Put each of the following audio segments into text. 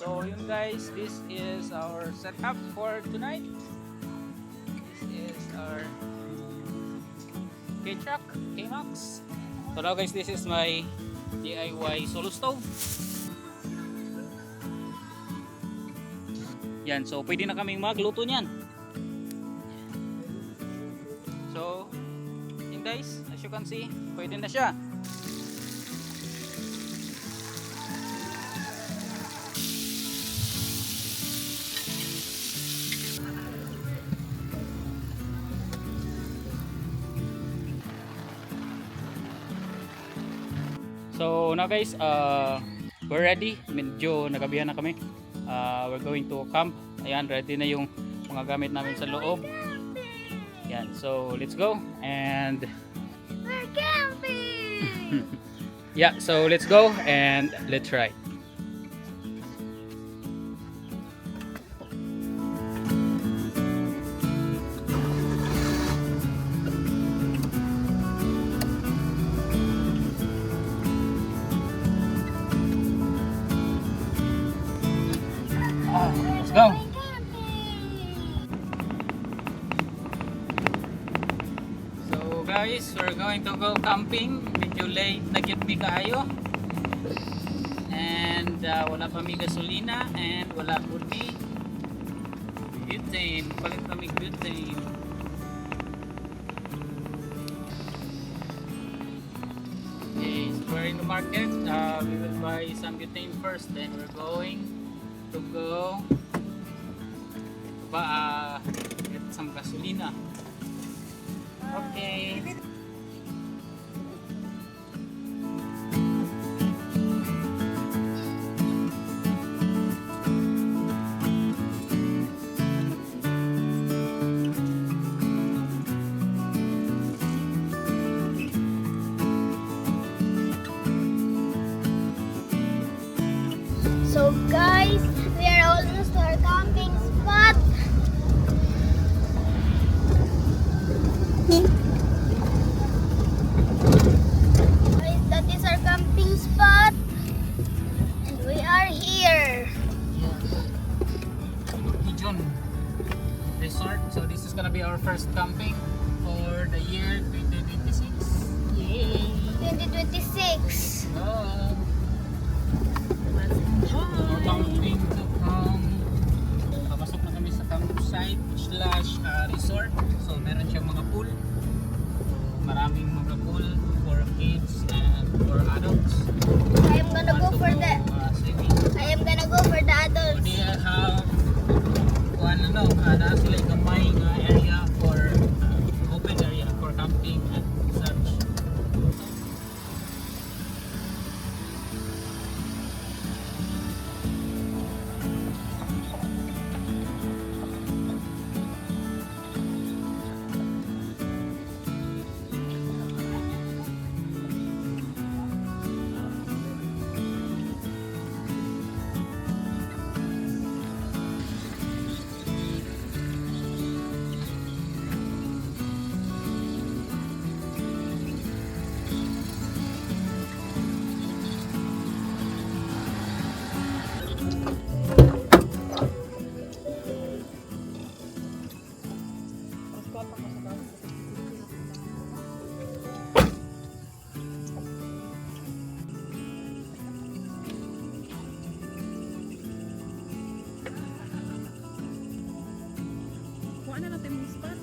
So yun guys, this is our setup for tonight. This is our K-Truck, K-Max. So now guys, this is my DIY solo stove. Yan, so pwede na kaming magluto niyan. So, yun guys, as you can see, pwede na siya. So now guys, we're ready. Medyo nagabihan na kami. We're going to camp. Ayan, ready na yung mga gamit namin sa loob. Yan, so let's go and We're camping! yeah, so let's go and let's try. Let's go. So guys, we're going to go camping. Medyo late na gid mi kaayo. And wala pa mi gasolina and wala po ni butane. Palit pa mi butane. Okay, so we're in the market. We will buy some butane first, then we're going to go get some gasolina. Okay. So guys, we are almost to our camping spot. Guys, that is our camping spot. And we are here. Pigeon Resort. So this is gonna be our first camping for the year 2026. Yay! 2026. Oh. We're camping to come. Papasok na kami sa campsite slash resort. So meron siyang mga pool. So, maraming mga pool for kids and for adults. I am gonna go for the Swimming. I am gonna go for the So adults. they have na sila gamay nga area for open area for camping and such. Kuha na natin yung spot.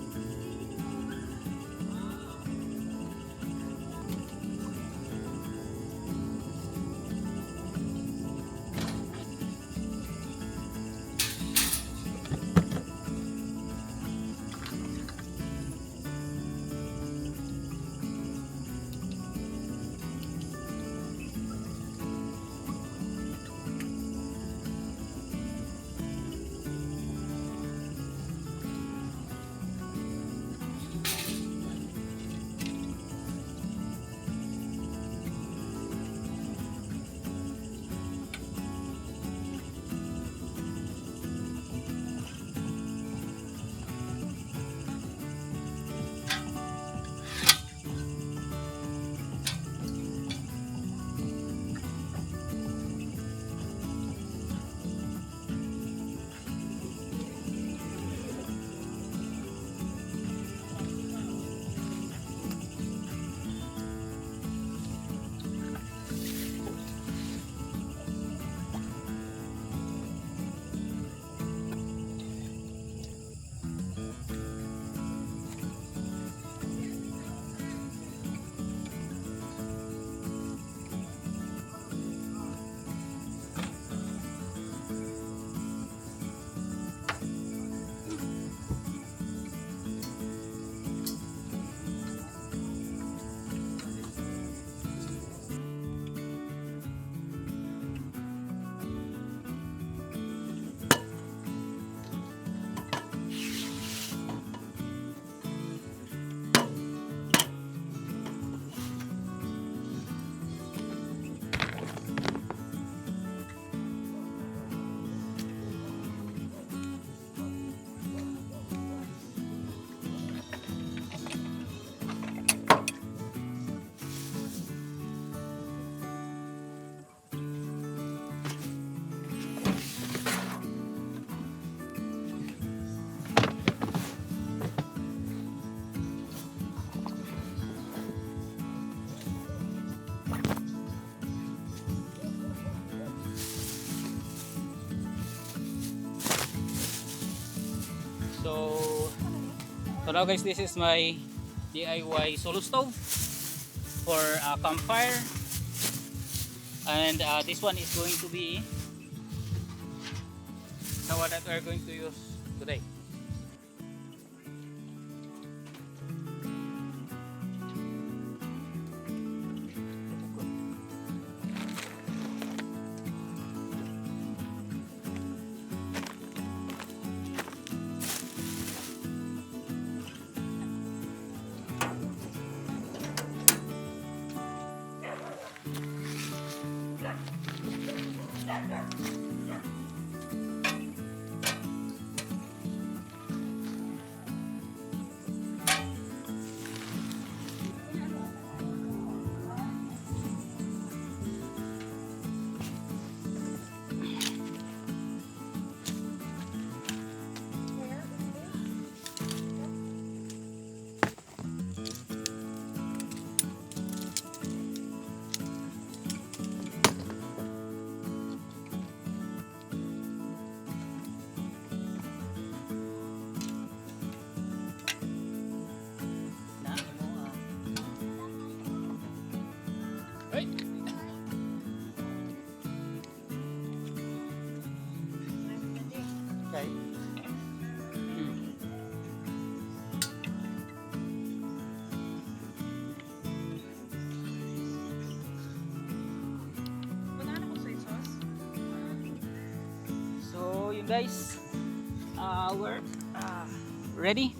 So now guys, this is my DIY solo stove for campfire, and this one is going to be the one that we're going to use today. Okay. Banana ko soy sauce. So yun guys, we're ready.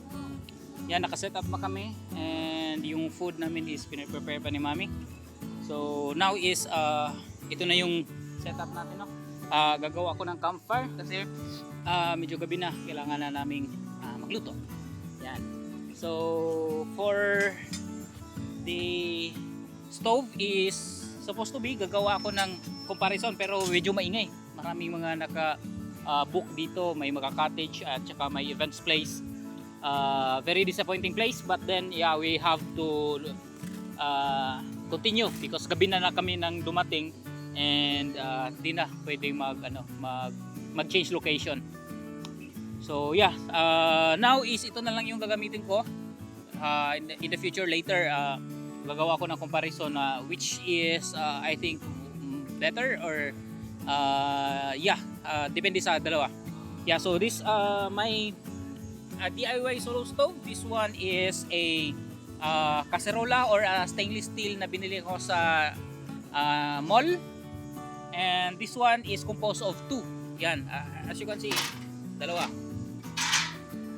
Yan, nakaset up na kami, and yung food namin is pinaprepare pa ni Mami. So now is ito na yung setup natin, no? Gagawa ko ng campfire kasi medyo gabi na, kailangan na naming magluto. Yan. So for the stove is supposed to be, gagawa ako ng comparison pero medyo maingay. Maraming mga naka-book dito, may mga cottage at saka may events place. Very disappointing place, but then yeah, we have to continue because gabi na kami nang dumating, and di na pwedeng mag-change location. So yeah, now is ito na lang yung gagamitin ko. In the future later, gagawa ko ng comparison which is I think better, or depende sa dalawa. Yeah, so this my DIY solo stove. This one is a kaserola or stainless steel na binili ko sa mall, and this one is composed of two. Yan, as you can see, dalawa.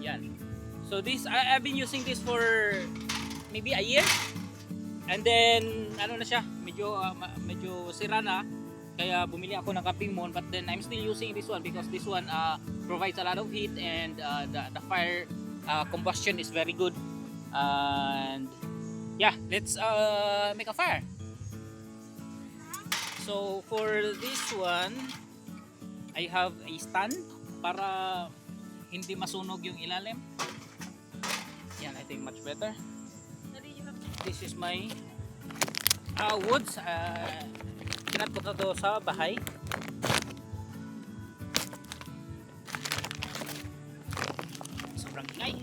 Yan. So this, I've been using this for maybe a year, and then ano na siya, medyo sira na, kaya bumili ako ng camping mon, but then I'm still using this one because this one provides a lot of heat, and the fire combustion is very good. And yeah, let's make a fire. So for this one, I have a stand para hindi masunog yung ilalim. Yan, I think much better. This is my woods. Kinat ko to sa bahay. Sobrang ingay.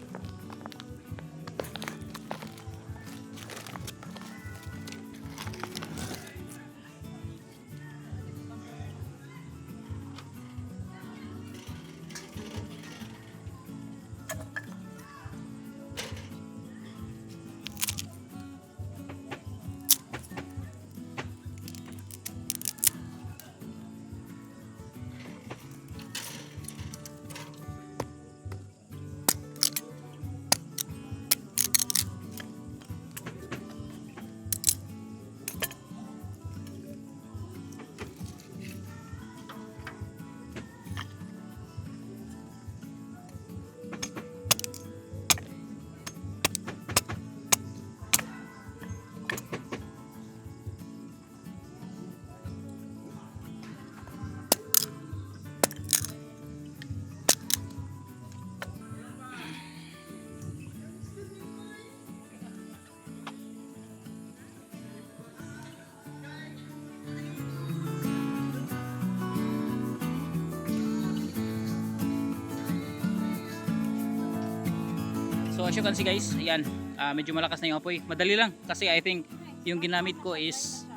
So as you can see guys, ayan, medyo malakas na yung apoy. Madali lang kasi I think yung ginamit ko is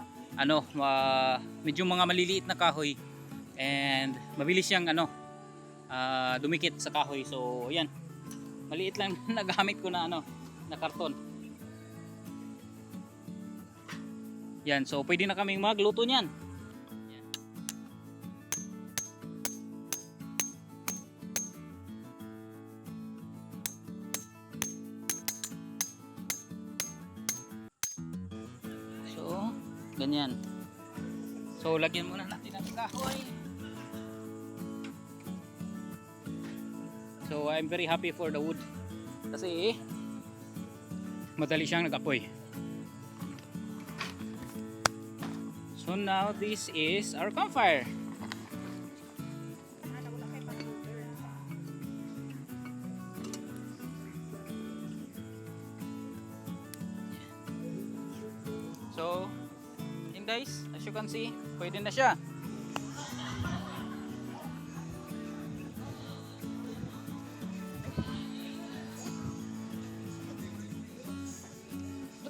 medyo mga maliliit na kahoy and mabilis siyang dumikit sa kahoy. So ayan, maliit lang nagamit ko na na karton. Yan, so pwede na kaming magluto niyan. Yan. So, ganyan. So, lagyan muna natin ang kahoy. So, I'm very happy for the wood. Kasi, madali siyang nag-apoy. So now this is our campfire. So, yun guys, as you can see, pwede na siya.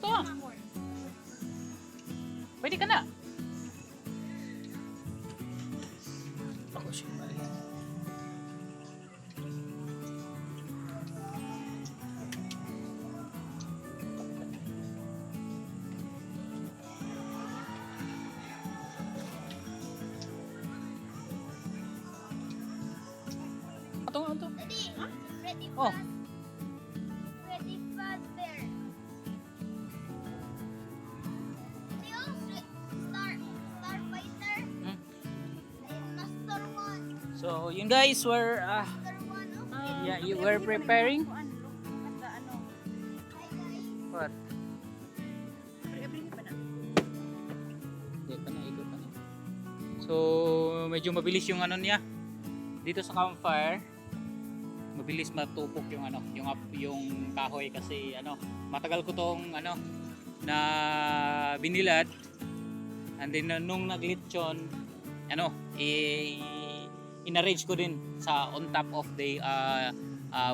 Ito. Pwede ka na. Ito. Daddy, ready Oh. fast. Ready fast there. See you? Starfighter. And Master 1. So, yun guys, we're Master 1, oh. yeah, you were preparing Hi guys. what? Everything pa na. Hindi pa na, ikot pa na. So, medyo mabilis yung niya. Dito sa campfire, mabilis matupok yung yung kahoy kasi matagal ko tong na binilad, and then nung naglitsyon inarrange ko din sa on top of the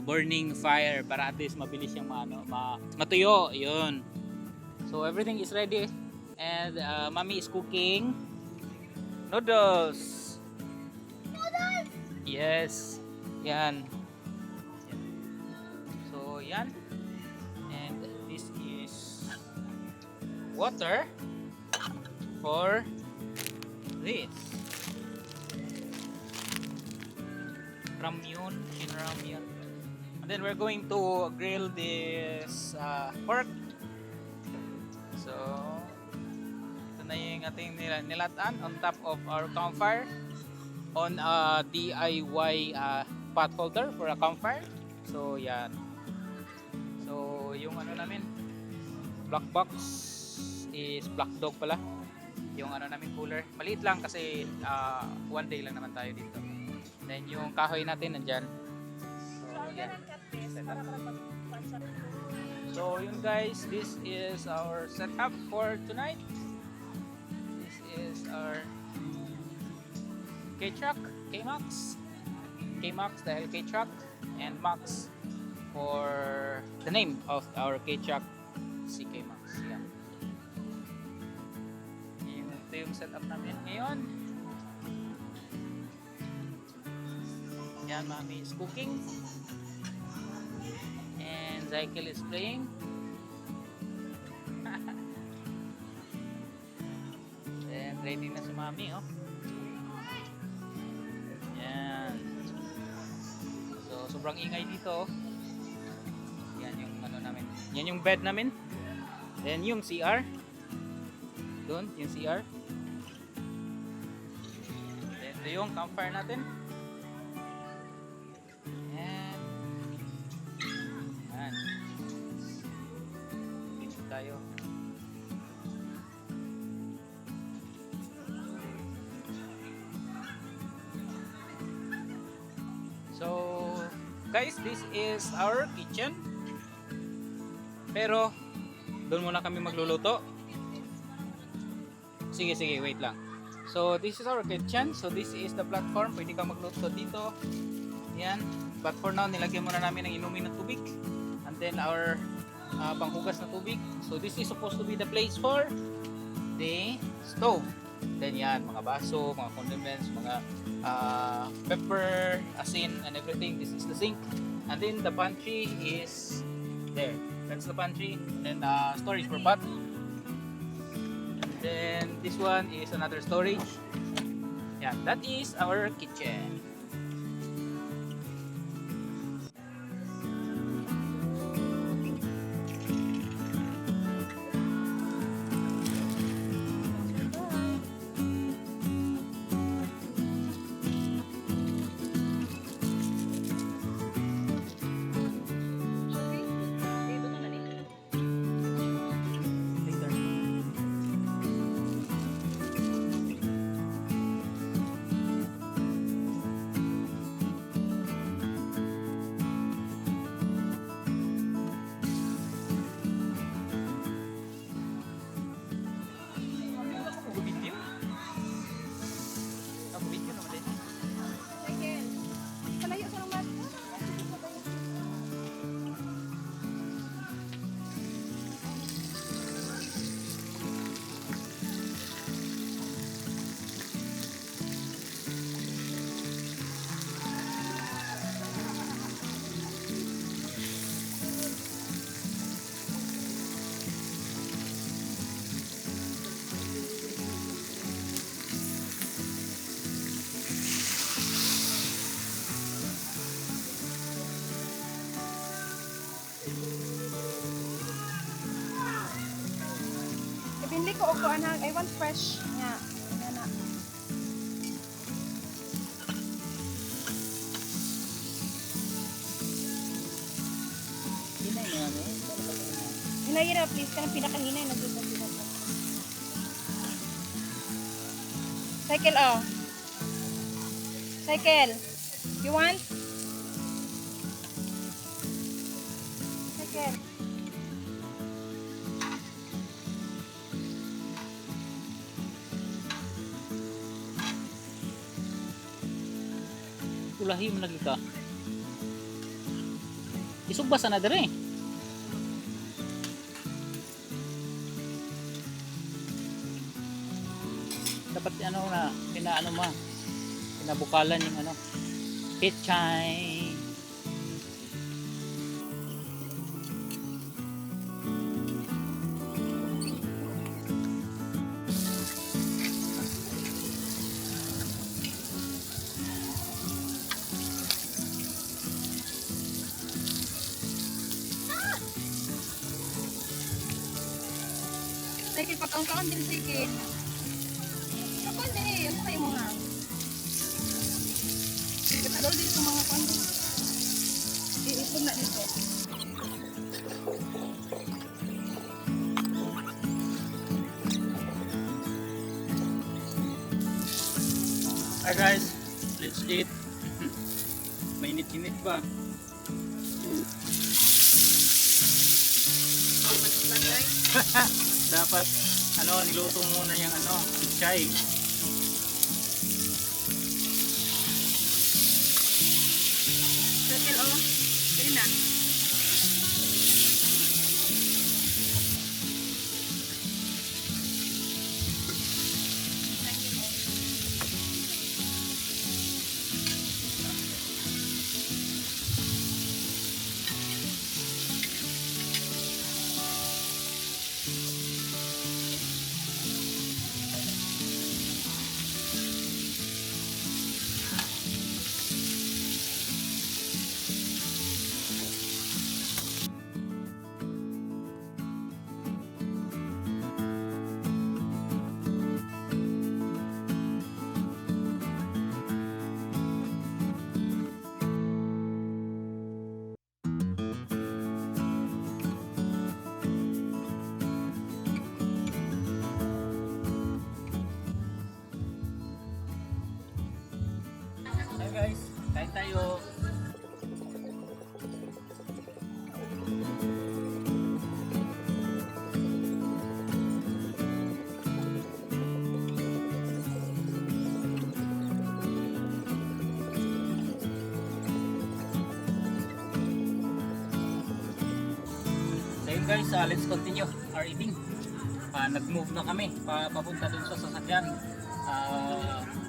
burning fire para at least mabilis yung matuyo yun. So everything is ready and mommy is cooking noodles. Yes, yan. So yan, and this is water for this ramyun, and then we're going to grill this pork. So ito na yung ating nilatan on top of our campfire on a DIY pot holder for a campfire. So yan. So yung namin black box is Black Dog pala. Yung namin cooler. Maliit lang kasi one day lang naman tayo dito. Then yung kahoy natin nandyan. So yan. So yun guys, this is our setup for tonight. This is our K-Truck, K-Max dahil K-Truck, and Max for the name of our K-Truck, si K-Max. Yan. Ito yung setup namin ngayon. Yan, mommy is cooking. And Zykel is playing. And ready na si mommy, oh. So sobrang ingay dito. Yan yung namin. Yan yung bed namin. Then yung CR. Doon yung CR. Then ito yung campfire natin. And yan. Dito tayo. So guys, this is our kitchen. Pero doon muna kami magluluto. Sige, wait lang. So this is our kitchen. So this is the platform. Pwede ka magluto dito. Yan. But for now, nilagyan muna namin ng inumin ng tubig. And and then our panghugas na tubig. So this is supposed to be the place for the stove. Then yan, mga baso, mga condiments, mga pepper, asin, and everything. This is the sink. And then the pantry is there. That's the pantry. And then storage for pot. And then this one is another storage. Yeah, that is our kitchen. Kalayo sa naman. Ibinli ko og kuan I want fresh nga. Nga na. Hinay ra please kanang pinakahinay na dun sa pinaka. Cycle oh. Cycle. You want? Cycle. Ulahi mo lagi ka. Isugbasan na dire. Dapat ano na pinaano ma. Pinabukalan yung ano. Pichay. Sige, pagkaon-kaon din sige. Ako din, ano kayo mga? Katulad din sa mga kondo. Iipon na dito. Hi guys, let's eat. Mainit-init pa. Dapat ano, niluto muna yung ano, pichay. Circle oh. Dili na. Hi guys, kain tayo. guys, let's continue our eating. Nag-move na kami papunta dun sa sasakyan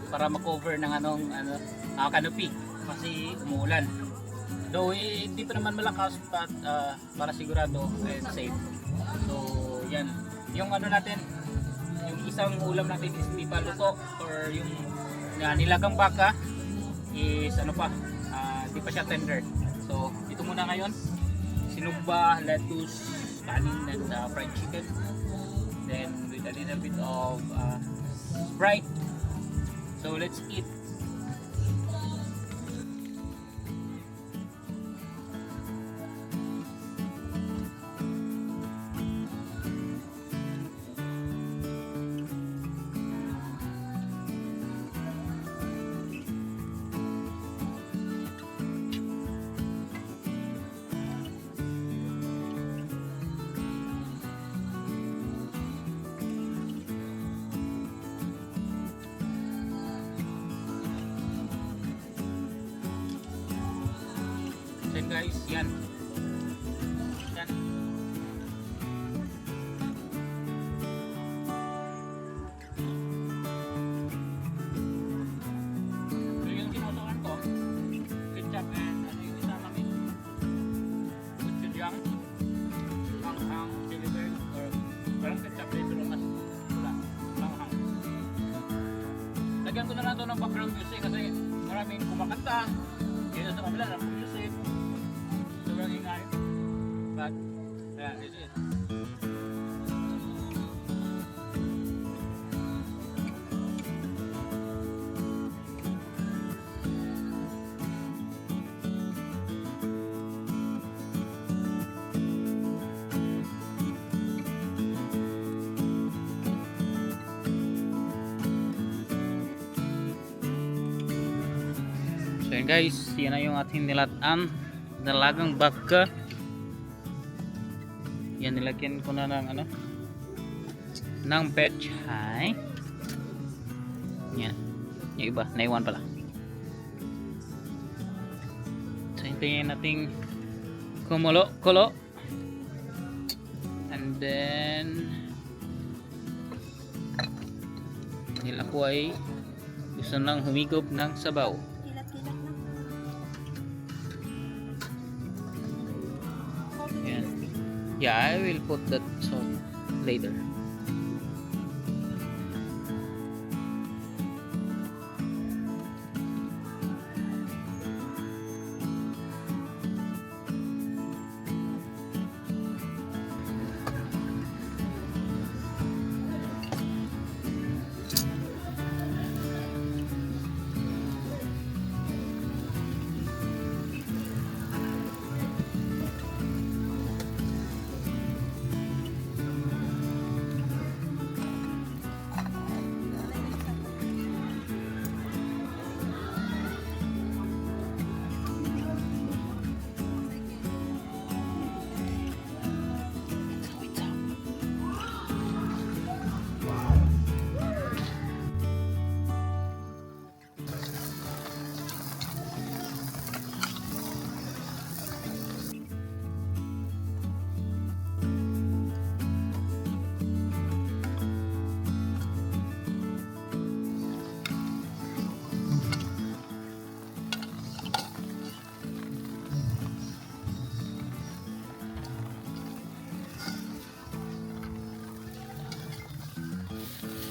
para makover ng canopy kasi umuulan. Though hindi pa naman malakas, but para sigurado and safe. So yan, yung natin, yung isang ulam natin is di pa luto, or yung nilagang baka is di pa siya tender. So ito muna ngayon, sinugba, lettuce, kanin, and fried chicken, then with a little bit of Sprite. So let's eat. Then guys, yan. Yan. So yung tinutukan ko, ketchup and yung isa namin, gochujang, manghang, chili bean, or parang ketchup pero mas pula, manghang. Lagyan ko na lang ito ng background music kasi maraming kumakanta. Dito sa kabila ng music. Sobrang ingay. But, yeah, this is it. So yun guys, yan na yung ating nilataan, dalagang baka. Yan, nilagyan ko na ng ng pechay. Yan, yung iba naiwan pala. So hintayin nating kumulo, and then dahil ako ay gusto nang humigop ng sabaw. Yeah, I will put that salt later.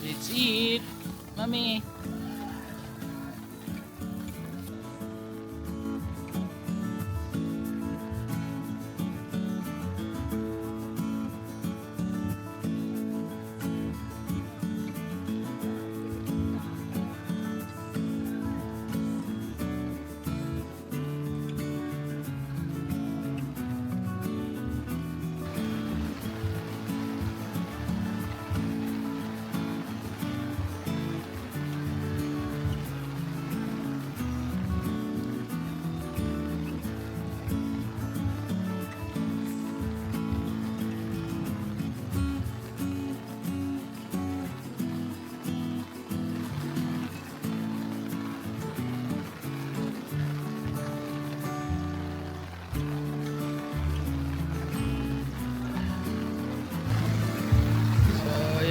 Let's eat, Mommy.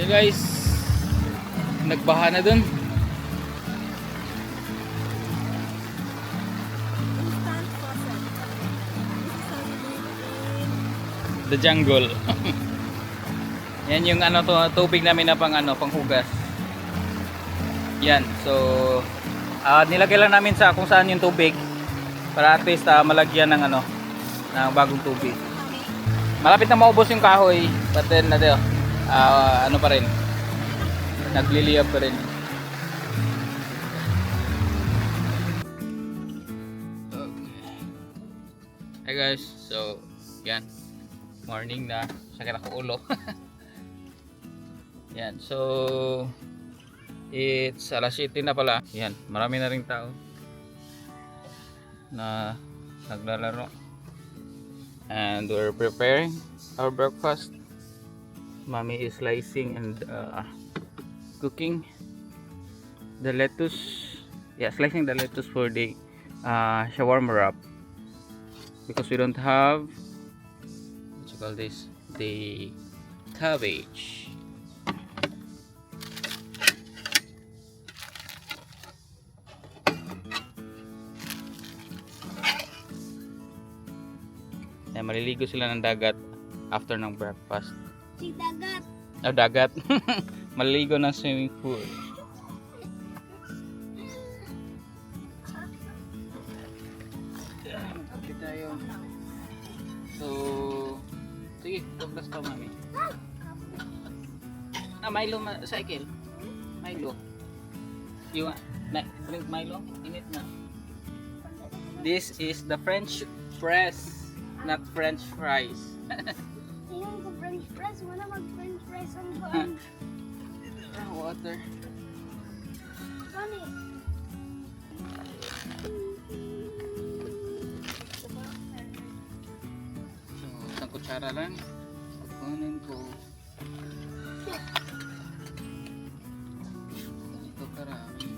guys, nagbaha na dun. Instant faucet. The jungle. Yan yung ano to, tubig namin na panghugas. Yan. So nilagay lang namin sa kung saan yung tubig para at least malagyan ng ng bagong tubig. Malapit na maubos yung kahoy, but then ano pa rin, nagliliyab pa rin. Okay. Hey guys, so yan, morning na, sakit ako ulo. Yan, so it's alas 7 na pala. Yan, marami na ring tao na naglalaro. And we're preparing our breakfast. Mommy is slicing and cooking the lettuce. Yeah, slicing the lettuce for the shawarma wrap, because we don't have, what you call this, the cabbage. Maliligo sila ng dagat after ng breakfast. Si dagat. Oh, dagat. Maliligo ng swimming pool. Okay tayo. So, sige, tuglas ka, mami. Milo, cycle. Milo. You want drink Milo? Init na. This is the French press. Not French fries. Ayun ko French fries. Wala mag-French fries ang baan. Water. Funny. So, isang kutsara lang. Kukunin ko. Ito karami.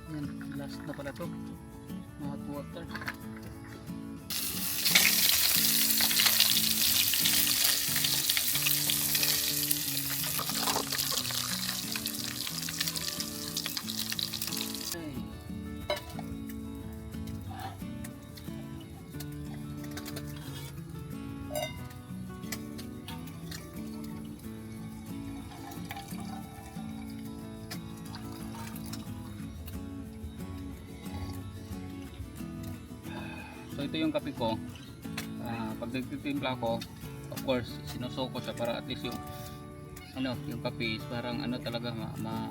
Yan, last na pala to. Hot water. So ito yung kape ko. Pag nagtitimpla ko, of course, sinusoko siya para at least yung yung kape is parang talaga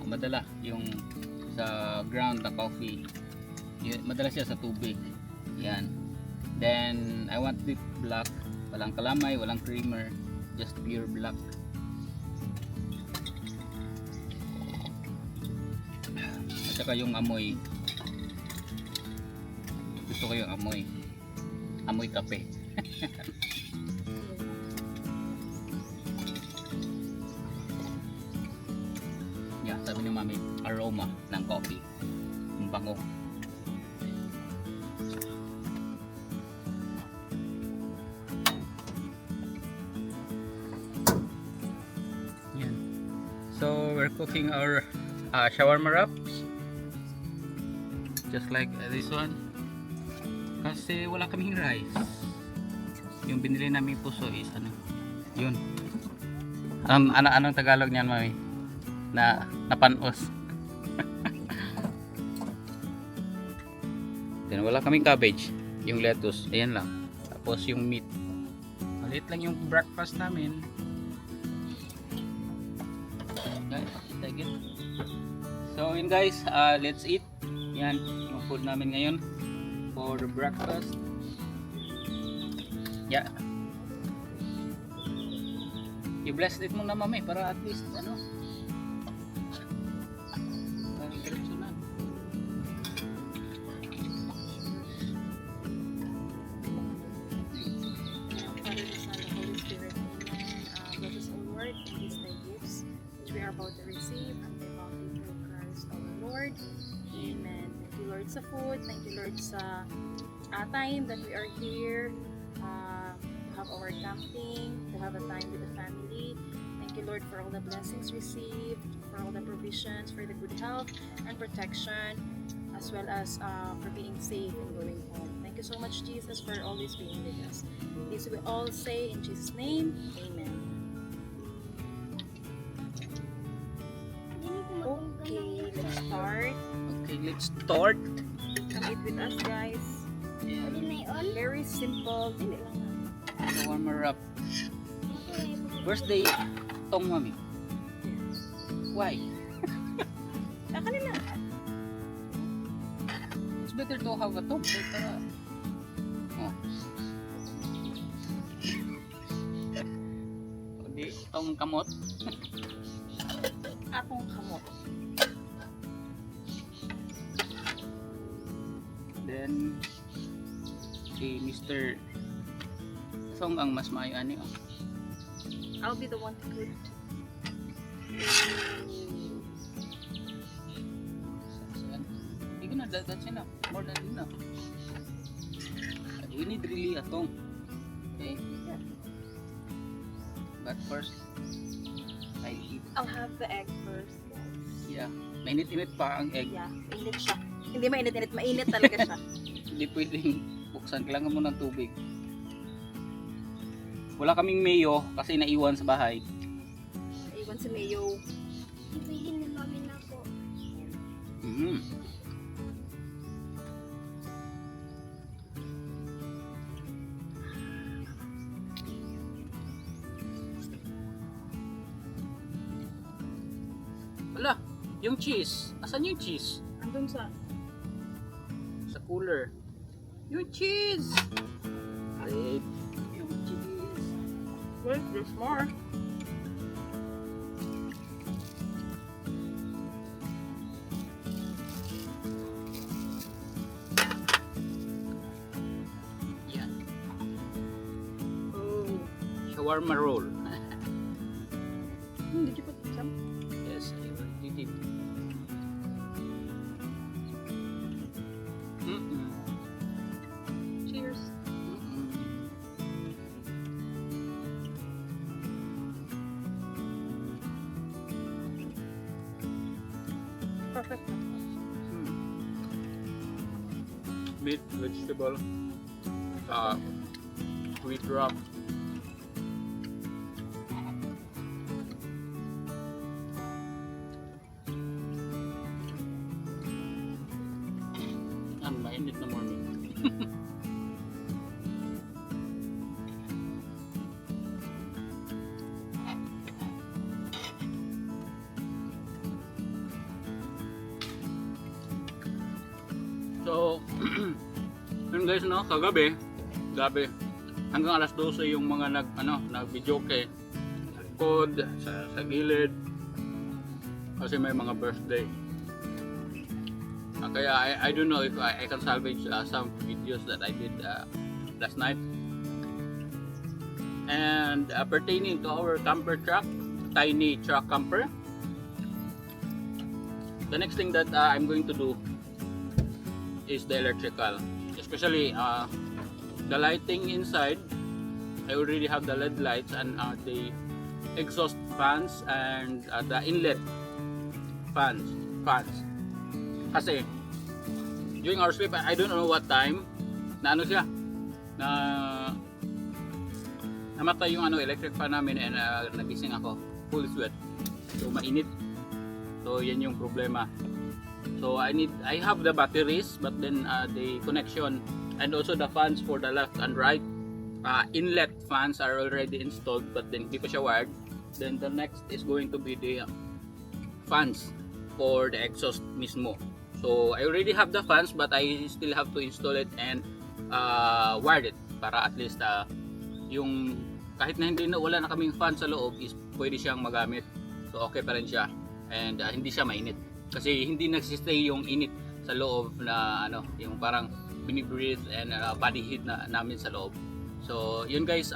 madala yung sa ground na coffee. Madala siya sa tubig. Yan. Then I want it black, walang kalamay, walang creamer, just pure black. At saka yung amoy. Gusto ko yung amoy kape. Yeah, sabi ni mami, aroma ng coffee. Ang bango. Yan. So we're cooking our shawarma wraps. Just like this one. Kasi wala kaming rice. Yung binili namin puso is yun. Anong Tagalog niyan, mami? Napanos. Then wala kaming cabbage, yung lettuce, ayan lang. Tapos yung meat. Maliit lang yung breakfast namin. Guys, take it. So yun guys, let's eat. Yan yung food namin ngayon for the breakfast. Yeah. I-bless it muna, mami, para at least parang diretso na. Father, the Son, the Holy Spirit, amen. Let us, O Lord, and these thy gifts, which we are about to receive, and thy bounty through Christ sa food. Thank you, Lord, sa time that we are here to have our camping, to have a time with the family. Thank you, Lord, for all the blessings received, for all the provisions, for the good health and protection, as well as for being safe and going home. Thank you so much, Jesus, for always being with us. This we all say in Jesus' name, Amen. Okay, let's start. Okay, let's start. Come eat with us, guys. Pwede na yun? Very simple. Dili lang. So, warmer up. First day, tong mami. Why? Kanila. It's better to have a tong. Para... Oh. Hindi, tong kamot. Atong kamot. Then, si Mr. Song ang mas maayo ani. Oh. I'll be the one to cook. Hindi ko na, that's enough. More than enough. We need really a tong. Okay? But first, I eat. I'll have the egg first, guys. Yeah. Mainit-init pa ang egg. Yeah, mainit siya. Hindi mainit-init, mainit talaga siya. Hindi pwedeng buksan. Kailangan mo ng tubig. Wala kaming mayo kasi naiwan sa bahay. Iwan si Mayo. Ibigin ni mami na po. Mm. Wala, yung cheese. Asan yung cheese? Andun sa... Sa cooler. Yung cheese! Wait. Yung cheese. Wait, there's more. Yan. Oh. Shawarma roll. Did you put some? Yes, I already did. Mm-mm. Cheers. Mm-mm. Perfect. Meat, vegetable, wheat wrap. Ang mainit na morning. So, yun guys, no, kagabi, gabi, hanggang alas 12 yung mga nag-videoke likod, sa gilid, kasi may mga birthday. Kaya I don't know if I can salvage some videos that I did last night. And pertaining to our camper truck, tiny truck camper, the next thing that I'm going to do is the electrical, especially the lighting inside. I already have the LED lights and the exhaust fans and the inlet fans. Kasi during our sleep, I don't know what time na ano siya, na namatay yung electric fan namin, and nagising ako full sweat, so mainit. So yan yung problema. So I have the batteries, but then the connection and also the fans for the left and right inlet fans are already installed, but then hindi pa siya wired. Then the next is going to be the fans for the exhaust mismo. So I already have the fans, but I still have to install it and wire it para at least yung kahit na wala na kaming fan sa loob, is pwede siyang magamit. So okay pa rin siya, and hindi siya mainit. Kasi hindi nagsistay yung init sa loob na yung parang binibreathe and body heat namin sa loob. So yun guys,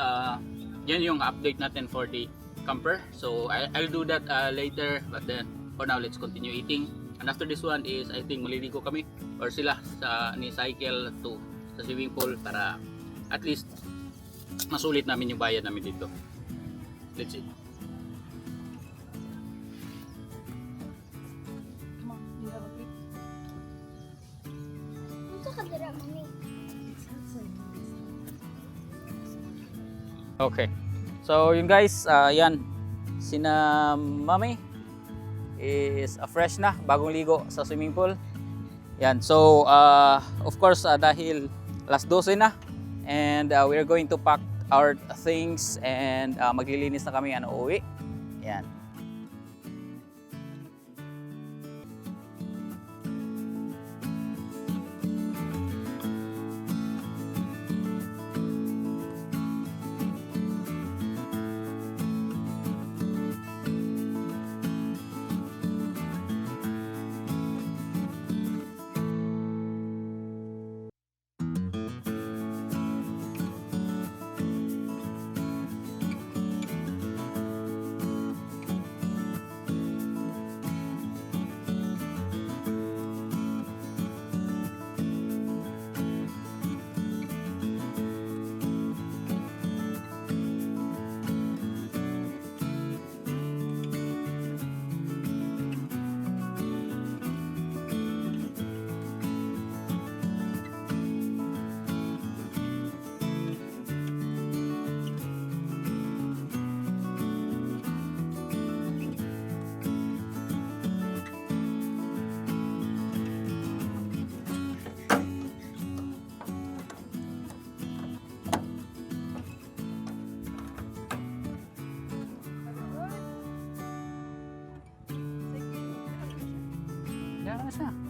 yan yung update natin for the camper. So I'll do that later, but then for now let's continue eating And after this one is I think maliligo kami or sila sa ni cycle to sa swimming pool para at least masulit namin yung bayad namin dito. Let's see. Come on, you have a pic? Unsa ka dira, mami? Okay. So yun guys, yan sina Mami is fresh na, bagong ligo sa swimming pool. Yan. So of course dahil last 12 na and we're going to pack our things and maglilinis na kami uuwi. Yan. Yan na siya.